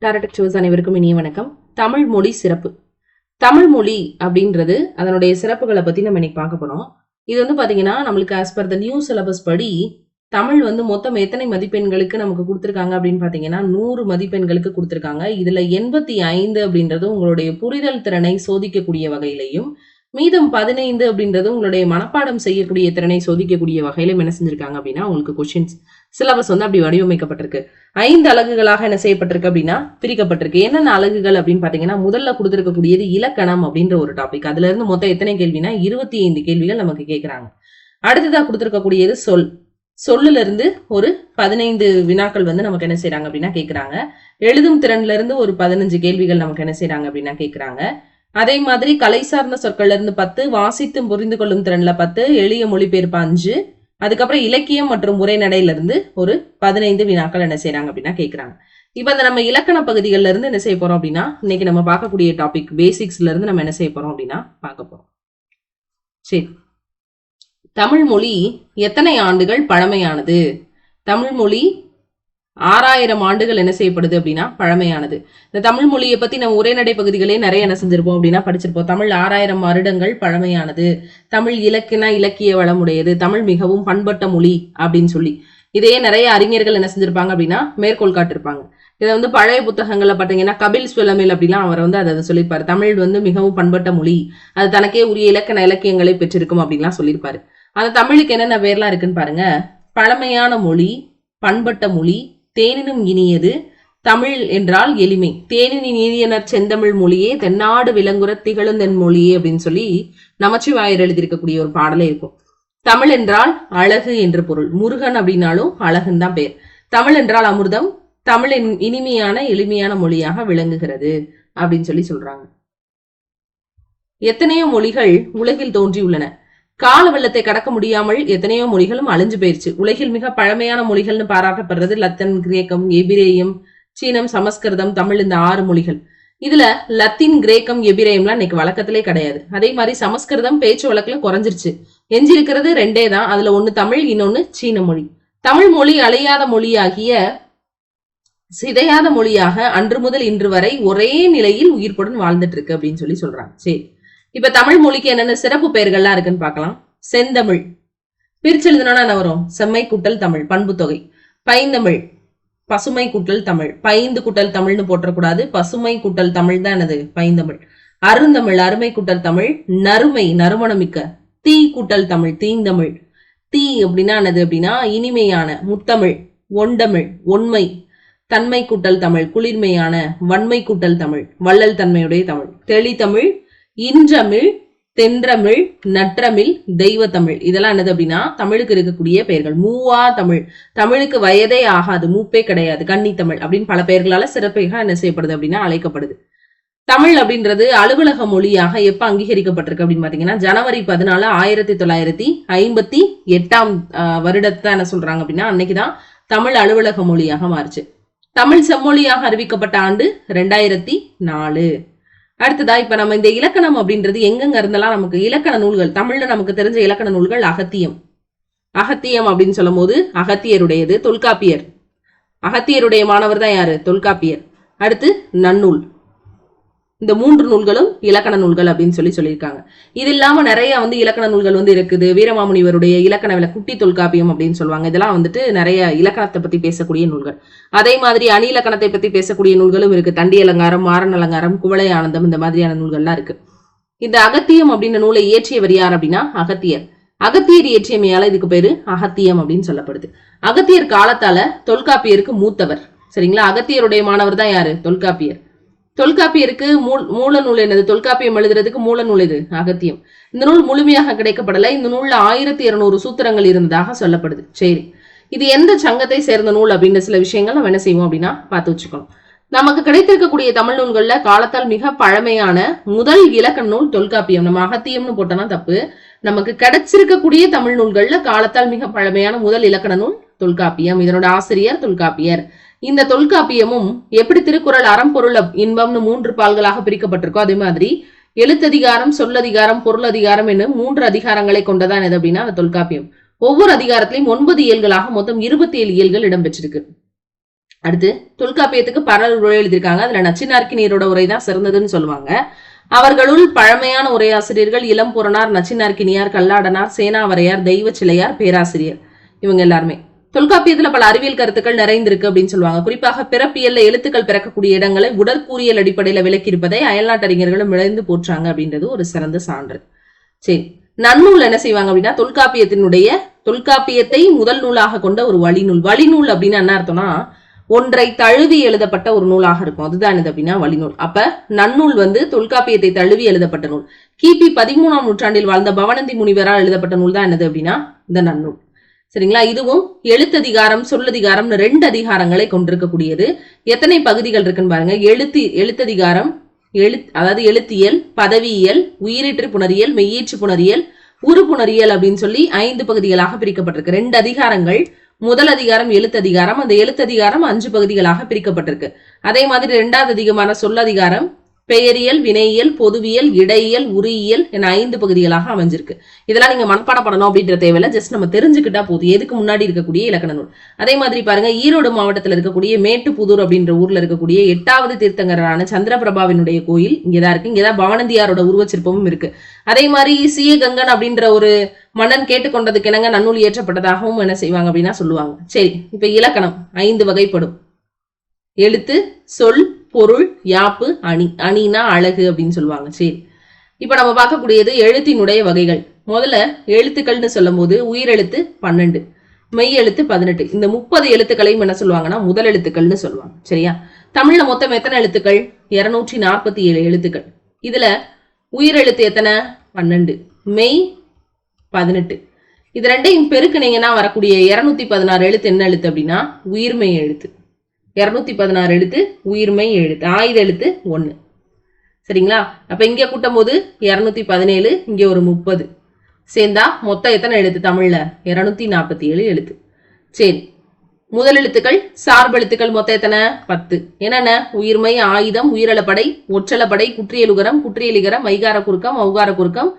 டாரடெக் shows அனைவருக்கும் இனிய வணக்கம். தமிழ் மொழி சிறப்பு. தமிழ் மொழி அப்படின்றது அதனுடைய சிறப்புகளை பத்தி நம்ம இன்னைக்கு பார்க்க போறோம். இது வந்து பாத்தீங்கன்னா நம்மளுக்கு as per the new syllabus படி தமிழ் வந்து மொத்தம் எத்தனை மதிப்பெண்களுக்கு நமக்கு கொடுத்துருக்காங்க அப்படின்னு பாத்தீங்கன்னா 100 மதிப்பெண்களுக்கு கொடுத்துருக்காங்க. இதுல 85 அப்படின்றது உங்களுடைய புரிதல் திறனை சோதிக்கக்கூடிய வகையிலையும், மீதம் 15 அப்படின்றது உங்களுடைய மனப்பாடம் செய்யக்கூடிய திறனை சோதிக்கக்கூடிய வகையிலும் என்ன செஞ்சிருக்காங்க அப்படின்னா உங்களுக்கு கொஸ்டின்ஸ் சிலபஸ் வந்து அப்படி வடிவமைக்கப்பட்டிருக்கு. 5 அலகுகளாக என்ன செய்யப்பட்டிருக்கு அப்படின்னா பிரிக்கப்பட்டிருக்கு. என்னென்ன அலகுகள் அப்படின்னு பாத்தீங்கன்னா முதல்ல கொடுத்திருக்கக்கூடியது இலக்கணம் அப்படின்ற ஒரு டாபிக். அதுல இருந்து மொத்தம் எத்தனை கேள்வினா 25 கேள்விகள் நமக்கு கேட்கறாங்க. அடுத்ததா கொடுத்திருக்கக்கூடியது சொல்லுல இருந்து ஒரு 15 வினாக்கள் வந்து நமக்கு என்ன செய்யறாங்க அப்படின்னா கேட்கறாங்க. எழுதும் திறன்ல இருந்து ஒரு 15 கேள்விகள் நமக்கு என்ன செய்யறாங்க அப்படின்னா கேட்கறாங்க. அதே மாதிரி கலை சார்ந்த சொற்கள்ல இருந்து 10, வாசித்து புரிந்து கொள்ளும் திறன்ல 10, எளிய மொழிபெயர்ப்பு 5, அதுக்கப்புறம் இலக்கியம் மற்றும் உரைநடையில இருந்து ஒரு 15 வினாக்கள் என்ன செய்யறாங்க அப்படின்னா கேட்கறாங்க. இப்ப இந்த நம்ம இலக்கண பகுதிகள்ல இருந்து என்ன செய்ய போறோம் அப்படின்னா இன்னைக்கு நம்ம பார்க்கக்கூடிய டாபிக் பேசிக்ஸ்ல இருந்து நம்ம என்ன செய்ய போறோம் அப்படின்னா பார்க்க போறோம். சரி, தமிழ் மொழி எத்தனை ஆண்டுகள் பழமையானது? தமிழ் மொழி 6000 ஆண்டுகள் என்ன செய்யப்படுது அப்படின்னா பழமையானது. இந்த தமிழ் மொழியை பத்தி நம்ம உரைநடை பகுதிகளே நிறைய என்ன செஞ்சிருப்போம் அப்படின்னா படிச்சிருப்போம். தமிழ் 6000 வருடங்கள் பழமையானது, தமிழ் இலக்கிய வளமுடையது, தமிழ் மிகவும் பண்பட்ட மொழி அப்படின்னு சொல்லி இதே நிறைய அறிஞர்கள் என்ன செஞ்சிருப்பாங்க அப்படின்னா மேற்கோள் காட்டிருப்பாங்க. இதை வந்து பழைய புத்தகங்கள்ல பாத்தீங்கன்னா கபில் சுவலமில் அப்படிலாம் அவர் வந்து அதை சொல்லியிருப்பாரு. தமிழ் வந்து மிகவும் பண்பட்ட மொழி, அது தனக்கே உரிய இலக்கியங்களை பெற்றிருக்கும் அப்படின்லாம் சொல்லியிருப்பாரு. அந்த தமிழுக்கு என்னென்ன பேர்லாம் இருக்குன்னு பாருங்க. பழமையான மொழி, பண்பட்ட மொழி, தேனினும் இனியது, தமிழ் என்றால் எளிமை, தேனின் இனியனர் செந்தமிழ் மொழியே, தென்னாடு விலங்குற திகழுந்தென் மொழியே அப்படின்னு சொல்லி நமச்சிவாயர் எழுதியிருக்கக்கூடிய ஒரு பாடலே இருக்கும். தமிழ் என்றால் அழகு என்று பொருள். முருகன் அப்படின்னாலும் அழகுன்னு தான் பேர். தமிழ் என்றால் அமிர்தம், தமிழின் இனிமையான எளிமையான மொழியாக விளங்குகிறது அப்படின்னு சொல்லி சொல்றாங்க. எத்தனையோ மொழிகள் உலகில் தோன்றியுள்ளன. கால வெள்ளத்தை கடக்க முடியாமல் எத்தனையோ மொழிகளும் அழிஞ்சு போயிருச்சு. உலகில் மிக பழமையான மொழிகள்னு பாராட்டப்படுறது லத்தீன், கிரேக்கம், எபிரேயம், சீனம், சமஸ்கிருதம், தமிழ், இந்த 6 மொழிகள். இதுல லத்தீன், கிரேக்கம், எபிரேயம்லாம் இன்னைக்கு வழக்கத்திலே கிடையாது. அதே மாதிரி சமஸ்கிருதம் பேச்சு வழக்குல குறைஞ்சிருச்சு. எஞ்சி இருக்கிறது 2 தான். அதுல ஒண்ணு தமிழ், இன்னொன்னு சீன மொழி. தமிழ் மொழி அழியாத மொழியாகிய சிதையாத மொழியாக அன்று முதல் இன்று வரை ஒரே நிலையில் உயிர்ப்புடன் வாழ்ந்துட்டு இருக்கு அப்படின்னு சொல்லி சொல்றாங்க. சரி, இப்ப தமிழ் மொழிக்கு என்னென்ன சிறப்பு பெயர்கள்லாம் இருக்குன்னு பார்க்கலாம். செந்தமிழ் பிரிச்சு எழுதணும்னா என்ன வரும்? செம்மை கூட்டல் தமிழ், பண்பு தொகை. பைந்தமிழ் பசுமை கூட்டல் தமிழ், பைந்து கூட்டல் தமிழ்னு போட்டக்கூடாது, பசுமை கூட்டல் தமிழ் தான் என்னது பைந்தமிழ். அருந்தமிழ் அருமை கூட்டல் தமிழ், நறுமை நறுமணமிக்க. தீ கூட்டல் தமிழ், தீந்தமிழ். தீ அப்படின்னா என்னது அப்படின்னா இனிமையான. முத்தமிழ், ஒண்டமிழ் ஒன்மை, தன்மை கூட்டல் தமிழ், குளிர்மையான. வன்மை கூட்டல் தமிழ், வள்ளல் தன்மையுடைய தமிழ். தெளித்தமிழ், இன்றமிழ், தென்றமிழ், நற்றமிழ், தெய்வ தமிழ். இதெல்லாம் என்னது அப்படின்னா தமிழுக்கு இருக்கக்கூடிய பெயர்கள். மூவா தமிழ், தமிழுக்கு வயதே ஆகாது, மூப்பே கிடையாது, கன்னி தமிழ் அப்படின்னு பல பெயர்களால சிறப்பாக என்ன செய்யப்படுது அப்படின்னா அழைக்கப்படுது. தமிழ் அப்படின்றது அலுவலக மொழியாக எப்ப அங்கீகரிக்கப்பட்டிருக்கு அப்படின்னு பாத்தீங்கன்னா ஜனவரி 14, 1958 வருடத்தை என்ன சொல்றாங்க அப்படின்னா அன்னைக்குதான் தமிழ் அலுவலக மொழியாக மாறுச்சு. தமிழ் செம்மொழியாக அறிவிக்கப்பட்ட ஆண்டு 2004. அடுத்ததா இப்ப நம்ம இந்த இலக்கணம் அப்படின்றது எங்கெங்க இருந்தெல்லாம் நமக்கு இலக்கண நூல்கள், தமிழ்ல நமக்கு தெரிஞ்ச இலக்கண நூல்கள் அகத்தியம். அகத்தியம் அப்படின்னு சொல்லும் போது அகத்தியருடையது தொல்காப்பியர். அகத்தியருடைய மாணவர் தான் யாரு? தொல்காப்பியர். அடுத்து நன்னூல். இந்த 3 நூல்களும் இலக்கண நூல்கள் அப்படின்னு சொல்லியிருக்காங்க. இது இல்லாம நிறைய வந்து இலக்கண நூல்கள் வந்து இருக்குது. வீரமாமுனிவருடைய இலக்கண குட்டி தொல்காப்பியம் அப்படின்னு சொல்லுவாங்க. இதெல்லாம் வந்துட்டு நிறைய இலக்கணத்தை பத்தி பேசக்கூடிய நூல்கள். அதே மாதிரி அணி இலக்கணத்தை பத்தி பேசக்கூடிய நூல்களும் இருக்கு. தண்டி அலங்காரம், மாறன் அலங்காரம், குவளை ஆனந்தம், இந்த மாதிரியான நூல்கள்லாம் இருக்கு. இந்த அகத்தியம் அப்படின்ற நூலை இயற்றியவர் யார் அப்படின்னா அகத்தியர். அகத்தியர் இயற்றியமையால இதுக்கு பேரு அகத்தியம் அப்படின்னு சொல்லப்படுது. அகத்தியர் காலத்தால தொல்காப்பியருக்கு மூத்தவர். சரிங்களா? அகத்தியருடைய மாணவர் தான் யாரு? தொல்காப்பியர். தொல்காப்பியருக்கு மூல நூல் என்னது? தொல்காப்பியம் எழுதுறதுக்கு மூல நூல் இது அகத்தியம். இந்த நூல் முழுமையாக கிடைக்கப்படல. இந்த நூல்ல 1200 சூத்திரங்கள் இருந்ததாக சொல்லப்படுது. சரி, இது எந்த சங்கத்தை சேர்ந்த நூல் அப்படின்னு சில விஷயங்கள் நம்ம என்ன செய்வோம் அப்படின்னா பார்த்து வச்சுக்கணும். நமக்கு கிடைத்திருக்கக்கூடிய தமிழ் நூல்கள்ல காலத்தால் மிக பழமையான முதல் இலக்கண நூல் தொல்காப்பியம். நம்ம அகத்தியம்னு போட்டோம்னா தப்பு. நமக்கு கிடைச்சிருக்கக்கூடிய தமிழ் நூல்கள்ல காலத்தால் மிக பழமையான முதல் இலக்கண நூல் தொல்காப்பியம். இதனோட ஆசிரியர் தொல்காப்பியர். இந்த தொல்காப்பியமும் எப்படி திருக்குறள், அறம்பொருள், இன்பம்னு 3 பால்களாக பிரிக்கப்பட்டிருக்கோ அதே மாதிரி எழுத்ததிகாரம், சொல்லதிகாரம், பொருளதிகாரம் என்று 3 அதிகாரங்களை கொண்டதான் எது அப்படின்னா அந்த தொல்காப்பியம். ஒவ்வொரு அதிகாரத்திலையும் 9 இயல்களாக மொத்தம் 27 இயல்கள் இடம்பெற்றிருக்கு. அடுத்து தொல்காப்பியத்துக்கு பல உரை எழுதியிருக்காங்க. அதுல நச்சினார்க்கினியரோட உரை தான் சிறந்ததுன்னு சொல்லுவாங்க. அவர்களுள் பழமையான உரையாசிரியர்கள் இளம்புறனார், நச்சினார்க்கினியார், கல்லாடனார், சேனாவரையார், தெய்வ சிலையார், பேராசிரியர். இவங்க எல்லாருமே தொல்காப்பியத்துல பல அறிவியல் கருத்துக்கள் நிறைந்திருக்கு அப்படின்னு சொல்லுவாங்க. குறிப்பாக பிறப்பியல்ல எழுத்துக்கள் பிறக்கக்கூடிய இடங்களை உடற்கூறியல் அடிப்படையில விளக்கி இருப்பதை அயல்நாட்டறிஞர்களும் விளைந்து போற்றாங்க அப்படின்றது ஒரு சிறந்த சான்று. சரி, நன்னூல் என்ன செய்வாங்க அப்படின்னா தொல்காப்பியத்தை முதல் நூலாக கொண்ட ஒரு வழிநூல். வழிநூல் அப்படின்னு என்ன அர்த்தம்னா ஒன்றை தழுவி எழுதப்பட்ட ஒரு நூலாக இருக்கும். அதுதான் என்னது அப்படின்னா வழிநூல். அப்ப நன்னூல் தொல்காப்பியத்தை தழுவி எழுதப்பட்ட நூல். கிபி 13ஆம் நூற்றாண்டில் வாழ்ந்த பவனந்தி முனிவரால் எழுதப்பட்ட நூல் தான் என்னது அப்படின்னா இந்த நன்னூல். சரிங்களா? இதுவும் எழுத்ததிகாரம் சொல்லதிகாரம் 2 அதிகாரங்களை கொண்டிருக்கக்கூடியது. எத்தனை பகுதிகள் இருக்குன்னு பாருங்க. எழுத்ததிகாரம், அதாவது எழுத்தியல், பதவியியல், உயிரீற்று புணரியல், மெய்யீற்று புணரியல், உருப்புணரியல் அப்படின்னு சொல்லி 5 பகுதிகளாக பிரிக்கப்பட்டிருக்கு. 2 அதிகாரங்கள். முதல் அதிகாரம் எழுத்ததிகாரம். அந்த எழுத்ததிகாரம் 5 பகுதிகளாக பிரிக்கப்பட்டிருக்கு. அதே மாதிரி 2வது அதிகமான சொல்லதிகாரம் பெயரியல், வினையியல், பொதுவியல், இடையியல், உரியியல் என 5 பகுதிகளாக அமைஞ்சிருக்கு. இதெல்லாம் நீங்க மனப்பாடம் பண்ணணும் அப்படின்ற தேவையில்ல. ஜஸ்ட் நம்ம தெரிஞ்சுக்கிட்டா போதும் எதுக்கு முன்னாடி இருக்கக்கூடிய இலக்கண நூல். அதே மாதிரி பாருங்க, ஈரோடு மாவட்டத்தில் இருக்கக்கூடிய மேட்டுப்புதூர் அப்படின்ற ஊர்ல இருக்கக்கூடிய 8வது தீர்த்தங்கரான சந்திரபிரபாவினுடைய கோயில் இங்கதான் இருக்கு. இங்கதான் பவனந்தியாரோட உருவச்சிற்பமும் இருக்கு. அதே மாதிரி சீயகங்கன் அப்படின்ற ஒரு மன்னன் கேட்டுக்கொண்டதுக்கு இணங்க நன்னூல் இயற்றப்பட்டதாகவும் என்ன செய்வாங்க அப்படின்னா சொல்லுவாங்க. சரி, இப்ப இலக்கணம் 5 வகைப்படும். எழுத்து, சொல், பொருள், யாப்பு, அணி. அணினா அழகு அப்படின்னு சொல்லுவாங்க. சரி, இப்ப நம்ம பார்க்கக்கூடியது எழுத்தினுடைய வகைகள். முதல்ல எழுத்துக்கள்னு சொல்லும் போது உயிரெழுத்து 12, மெய் எழுத்து 18. இந்த 30 எழுத்துக்களையும் என்ன சொல்லுவாங்கன்னா முதல் எழுத்துக்கள்னு சொல்லுவாங்க. சரியா? தமிழ்ல மொத்தம் எத்தனை எழுத்துக்கள்? 247 எழுத்துக்கள். இதுல உயிரெழுத்து எத்தனை? 12, மெய் 18. இது ரெண்டையும் பெருக்குனீங்கன்னா வரக்கூடிய 216 எழுத்து என்ன எழுத்து அப்படின்னா உயிர்மெய் எழுத்து. 216 எழுத்து உயிர்மெய் எழுத்து. ஆயுத எழுத்து 1. சரிங்களா? அப்ப இங்க கூட்டும் போது 217, இங்க ஒரு 30 சேர்ந்தா மொத்தம் எத்தனை எழுத்து தமிழ்ல? 247 எழுத்து. சரி, முதல் எழுத்துக்கள் சார்பெழுத்துக்கள் மொத்தம் எத்தனை? 10. என்னென்ன? உயிர்மெய், ஆயுதம், உயிரளப்படை, ஒற்றளப்படை, குற்றியலுகரம், குற்றியலிகரம், மைகார குறுக்கம், ஔகார குறுக்கம்,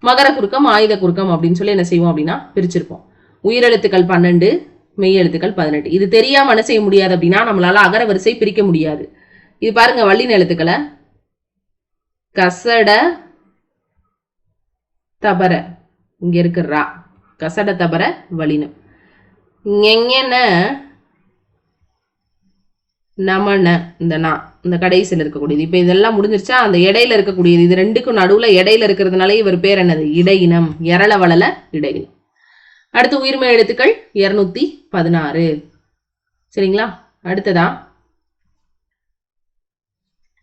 மகர குறுக்கம், ஆயுத குறுக்கம் அப்படின்னு சொல்லி என்ன செய்வோம் அப்படின்னா பிரிச்சிருப்போம். உயிரெழுத்துக்கள் 12, மெய் எழுத்துக்கள் 18. இது தெரியாம என்ன செய்ய முடியாது அப்படின்னா நம்மளால அகர வரிசை பிரிக்க முடியாது. இது பாருங்க, வல்லின எழுத்துக்களை கசட தபர, இங்க இருக்கு ரா, கசட தபர வல்லினம். எங்கன நமன, இந்த நா, இந்த கடைசியில் இருக்கக்கூடியது. இப்ப இதெல்லாம் முடிஞ்சிருச்சா? அந்த இடையில இருக்கக்கூடியது, இது ரெண்டுக்கும் நடுவுல இடையில இருக்கிறதுனால இவர் பேர் என்னது? இடையினம். எரள வளல இடையினம். அடுத்து உயிர்மெய் எழுத்துக்கள் 216. சரிங்களா? அடுத்ததா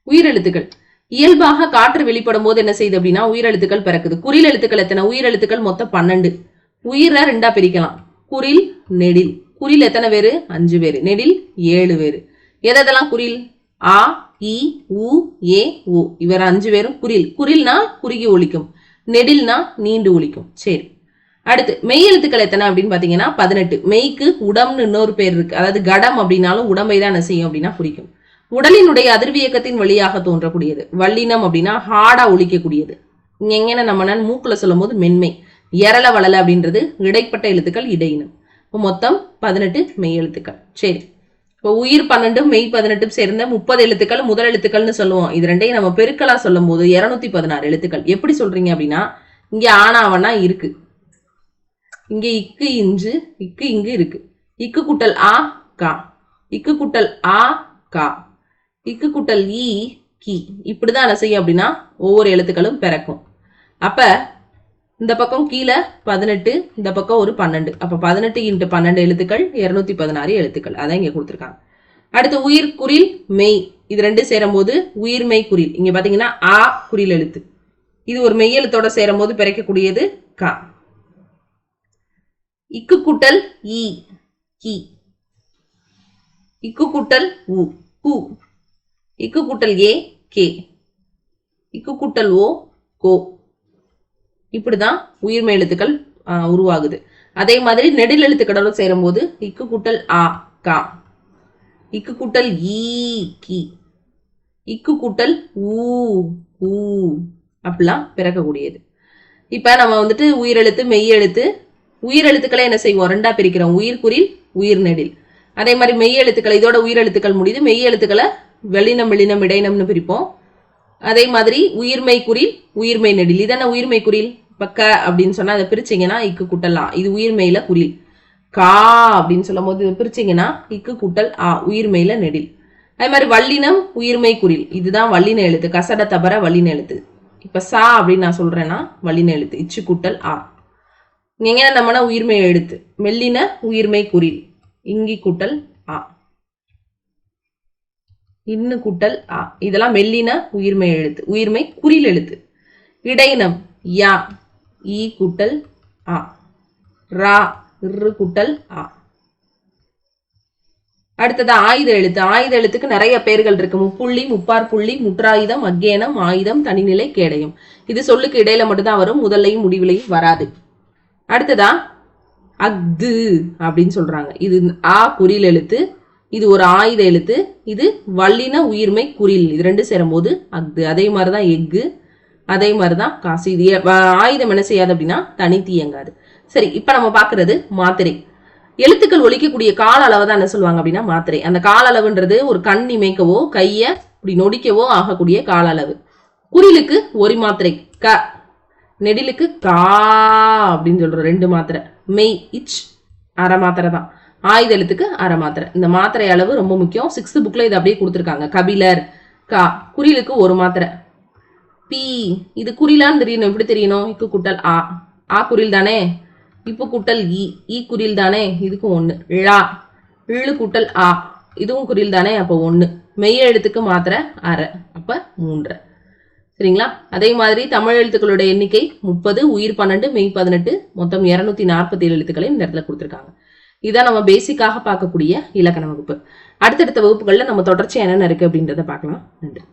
உயிரெழுத்துக்கள். இயல்பாக காற்று வெளிப்படும் போது என்ன செய்யுது அப்படின்னா உயிரெழுத்துக்கள் பிறக்குது. குறில் எழுத்துக்கள் எத்தனை? உயிரெழுத்துக்கள் மொத்தம் 12. உயிரை 2ஆ பிரிக்கலாம். குறில், நெடில். குறில் எத்தனை பேரு? 5 பேரு. நெடில் 7 பேரு. எதெல்லாம் குறில்? ஆ, இ, உ, ஏ, உ. இவர் 5 பேரும் குறில். குறில்னா குறுகி ஒலிக்கும், நெடில்னா நீண்டு ஒலிக்கும். சரி, அடுத்து மெய் எழுத்துக்கள் எத்தனை அப்படின்னு பாத்தீங்கன்னா 18. மெய்க்கு உடம்னு இன்னொரு பேர் இருக்கு. அதாவது கடம் அப்படின்னாலும் உடம்பை தான் என்ன செய்யும் அப்படின்னா குறிக்கும். உடலினுடைய அதிர்வியக்கத்தின் வழியாக தோன்றக்கூடியது. வல்லினம் அப்படின்னா ஹார்டா ஒலிக்கக்கூடியது. எங்கன நம்ம மூக்குல சொல்லும் போது மென்மை. எரள வளல அப்படின்றது இடைப்பட்ட எழுத்துக்கள், இடையினம். மொத்தம் 18 மெய் எழுத்துக்கள். சரி, இப்போ உயிர் 12 மெய் 18 சேர்ந்த 30 எழுத்துக்கள் முதல் எழுத்துக்கள்னு சொல்லுவோம். இது ரெண்டையும் நம்ம பெருக்கலா சொல்லும் போது 216 எழுத்துக்கள். எப்படி சொல்றீங்க அப்படின்னா இங்க ஆனாவனா இருக்கு, இங்க இக்கு இஞ்சு, இக்கு இங்கு இருக்கு. இக்கு குட்டல் ஆ கா, இக்கு குட்டல் ஆ கா, இக்கு குட்டல் ஈ கி. இப்படிதான் என்ன செய்யும் அப்படின்னா ஒவ்வொரு எழுத்துக்களும் பிறக்கும். அப்ப இந்த பக்கம் கீழே 18, இந்த பக்கம் ஒரு 12. அப்ப 18 × 12 எழுத்துக்கள் 216 எழுத்துக்கள். அதான் இங்க கொடுத்துருக்காங்க. அடுத்து உயிர், குறில், மெய். இது ரெண்டு சேரும் போது உயிர் மெய் குறில். இங்க பாத்தீங்கன்னா ஆ குறில் எழுத்து. இது ஒரு மெய் எழுத்தோட சேரும் போது பிறக்கக்கூடியது கா. இக்கு குட்டல் ஈ கி, இக்கு குட்டல் உ கு, இக்கு குட்டல் ஏ கே, இக்கு குட்டல் ஓ கோ. இப்படிதான் உயிர்மெய் எழுத்துக்கள் உருவாகுது. அதே மாதிரி நெடில் எழுத்துக்களோட சேரும் போது இக்கு குட்டல் ஆ கா, இக்கு குட்டல் ஈ கி, இக்கு குட்டல் ஊ ஊ அப்படிலாம் பிறக்கக்கூடியது. இப்ப நம்ம உயிரெழுத்து, மெய் எழுத்து, உயிரெழுத்துக்களை என்ன செய்வோம்? 2ஆ பிரிக்கிறோம். உயிர் குறில், உயிர் நெடில். அதே மாதிரி மெய் எழுத்துக்களை இதோட உயிரெழுத்துக்கள் முடியுது. மெய் எழுத்துக்களை வெளினம் வெளினம் இடைனம்னு பிரிப்போம். அதே மாதிரி உயிர்மை குறில் உயிர்மை நெடில். இதான உயிர்மை குறில். பக்க அப்படின்னு சொன்னா அதை பிரிச்சிங்கன்னா இக்கு கூட்டல் ஆ, இது உயிர்மையில குறில். கா அப்படின்னு சொல்லும் போது இதை பிரிச்சிங்கன்னா இக்கு கூட்டல் ஆ, உயிர்மையில நெடில். அதே மாதிரி வல்லினம் உயிர்மை குறில், இதுதான் வல்லின எழுத்து. கசட தபர வல்லின எழுத்து. இப்ப சா அப்படின்னு நான் சொல்றேன்னா வல்லின எழுத்து, இச்சு கூட்டல் ஆ. இங்க நம்மனா உயிர்மை எழுத்து, மெல்லின உயிர்மை குறில், இங்கி கூட்டல் ஆ, இன்னு கூட்டல் ஆ, இதெல்லாம் மெல்லின உயிர்மை எழுத்து, உயிர்மை குறில் எழுத்து. இடையினம் யா, ஈ கூட்டல் ஆ, ரா இரு கூட்டல் ஆ. அடுத்தது ஆயுத எழுத்து. ஆயுத எழுத்துக்கு நிறைய பெயர்கள் இருக்கு. முப்புள்ளி, முப்பார் புள்ளி, முற்றாயுதம், அக்கேனம், ஆயுதம், தனிநிலை, கேடயம். இது சொல்லுக்கு இடையில மட்டும்தான் வரும், முதலையும் முடிவிலையும் வராது. அடுத்ததா அஃது அப்படின்னு சொல்றாங்க. இது ஆ குறில் எழுத்து, இது ஒரு ஆயுத எழுத்து, இது வல்லின உயிர்மை குறில், இது ரெண்டு சேரும் போது அஃது. அதே மாதிரிதான் எஃகு, அதே மாதிரிதான் காசு. இது ஆயுதம் என்ன செய்யாது அப்படின்னா தனித்து இயங்காது. சரி, இப்ப நம்ம பாக்குறது மாத்திரை. எழுத்துக்கள் ஒலிக்கக்கூடிய கால அளவை தான் என்ன சொல்லுவாங்க அப்படின்னா மாத்திரை. அந்த கால அளவுன்றது ஒரு கண் இமைக்கவோ கைய இப்படி நொடிக்கவோ ஆகக்கூடிய கால அளவு. குறிலுக்கு ஒரு மாத்திரை க, நெடிலுக்கு கா அப்படின்னு சொல்றோம், 2 மாத்திரை. மெய் இச் அரை மாத்திரை தான். ஆயுத எழுத்துக்கு அரை மாத்திரை. இந்த மாத்திரை அளவு ரொம்ப முக்கியம். 6th புக்ல இது அப்படியே கொடுத்துருக்காங்க. கபிலர் கா, குறிலுக்கு ஒரு மாத்திரை. பி, இது குறிலான்னு தெரியணும். எப்படி தெரியணும்? இக்கு கூட்டல் ஆ, ஆ குறில் தானே. இப்போ கூட்டல் ஈ குறில் தானே, இதுக்கு 1. ழா, இழு கூட்டல் ஆ, இதுவும் குறில் தானே, அப்போ 1. மெய் எழுத்துக்கு மாத்திரை அரை, அப்ப 3. சரிங்களா? அதே மாதிரி தமிழ் எழுத்துக்களுடைய எண்ணிக்கை 30, உயிர் 12, மெய் 18, மொத்தம் 247 எழுத்துக்களையும் இந்த இடத்துல கொடுத்துருக்காங்க. இதான் நம்ம பேசிக்காக பார்க்கக்கூடிய இலக்கண வகுப்பு. அடுத்தடுத்த வகுப்புகள்ல நம்ம தொடர்ச்சியா என்னென்ன இருக்கு அப்படின்றத பார்க்கலாம். நன்றி.